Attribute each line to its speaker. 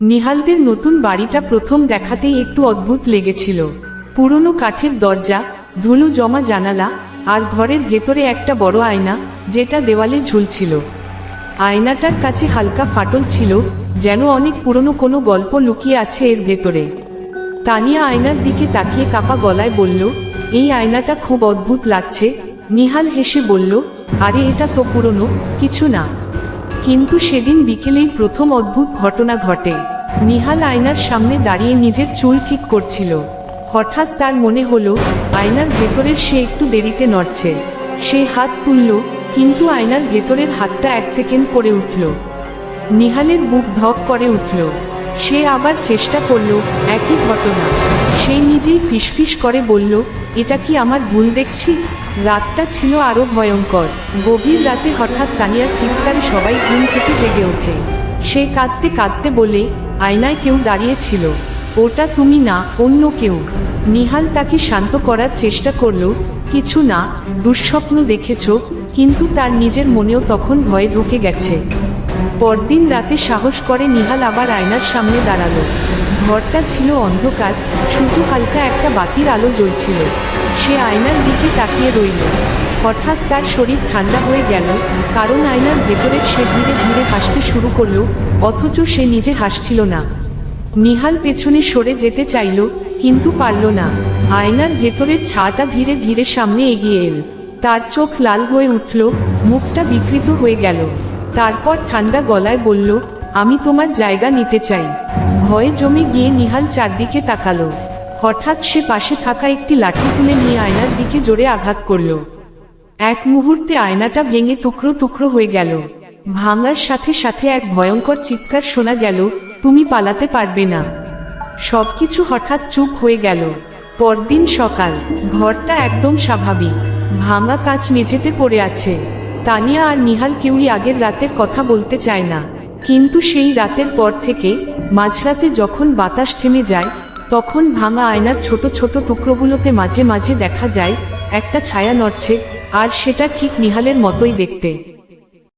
Speaker 1: নিহালদের নতুন বাড়িটা প্রথম দেখাতেই একটু অদ্ভুত লেগেছিল। পুরনো কাঠের দরজা, ধুলো জমা জানালা, আর ঘরের ভেতরে একটা বড় আয়না যেটা দেওয়ালে ঝুলছিল। আয়নাটার কাছে হালকা ফাটল ছিল, যেন অনেক পুরনো কোনো গল্প লুকিয়ে আছে এর ভেতরে। তানিয়া আয়নার দিকে তাকিয়ে কাপা গলায় বলল, এই আয়নাটা খুব অদ্ভুত লাগছে। নিহাল হেসে বলল, আরে এটা তো পুরনো কিছু না। কিন্তু সেদিন বিকেলেই প্রথম অদ্ভুত ঘটনা ঘটে। নিহাল আয়নার সামনে দাঁড়িয়ে নিজের চুল ঠিক করছিল। হঠাৎ তার মনে হলো আয়নার ভেতরের সে একটু দেরিতে নড়ছে। সে হাত তুলল, কিন্তু আয়নার ভেতরের হাতটা 1 সেকেন্ড পরে উঠল। নিহালের বুক ধক করে উঠল। সে আবার চেষ্টা করল, একই ঘটনা। সে নিজেই ফিসফিস করে বলল, এটা কি আমার ভুল দেখছি? রাতটা ছিল আরো ভয়ঙ্কর। গভীর রাতে হঠাৎ তানিয়ার চিৎকারে সবাই ঘুম থেকে জেগে ওঠে। সে কাঁদতে কাঁদতে বলে, আয়নায় কেউ দাঁড়িয়ে ছিল। ওটা তুমি না, অন্য কেউ। নিহাল তাকে শান্ত করার চেষ্টা করল, কিছু না, দুঃস্বপ্ন দেখেছ। কিন্তু তার নিজের মনেও তখন ভয় ঢুকে গেছে। পরদিন রাতে সাহস করে নিহাল আবার আয়নার সামনে দাঁড়ালো। ঘরটা ছিল অন্ধকার, শুধু হালকা একটা বাতির আলো জ্বলছিল। সে আয়নার দিকে তাকিয়ে রইল। হঠাৎ তার শরীর ঠান্ডা হয়ে গেল, কারণ আয়নার ভেতরের সে ধীরে ধীরে হাসতে শুরু করল, অথচ সে নিজে হাসছিল না। নিহাল পেছনে সরে যেতে চাইল, কিন্তু পারল না। আয়নার ভেতরের ছায়াটা ধীরে ধীরে সামনে এগিয়ে এল। তার চোখ লাল হয়ে উঠল, মুখটা বিকৃত হয়ে গেল। তারপর ঠান্ডা গলায় বলল, আমি তোমার জায়গা নিতে চাই। ভয়ে জমে গিয়ে নিহাল চারদিকে তাকালো। হঠাৎ সে পাশে থাকা একটি লাঠি তুলে নিয়ে আয়নার দিকে জোরে আঘাত করল। এক মুহূর্তে আয়নাটা ভেঙে টুকরো টুকরো হয়ে গেল। ভাঙার সাথে সাথে এক ভয়ঙ্কর চিৎকার শোনা গেল, তুমি পালাতে পারবে না। সবকিছু হঠাৎ চুপ হয়ে গেল। পরদিন সকাল, ঘরটা একদম স্বাভাবিক। ভাঙা কাঁচ মেঝেতে পড়ে আছে। তানিয়া আর নিহাল কেউই আগের রাতের কথা বলতে চায় না। কিন্তু সেই রাতের পর থেকে মাঝরাতে যখন বাতাস থেমে যায়, তখন ভাঙা আয়নার ছোট ছোট টুকরোগুলোতে মাঝে মাঝে দেখা যায় একটা ছায়া নড়ছে, আর সেটা ঠিক নিহালের মতোই দেখতে।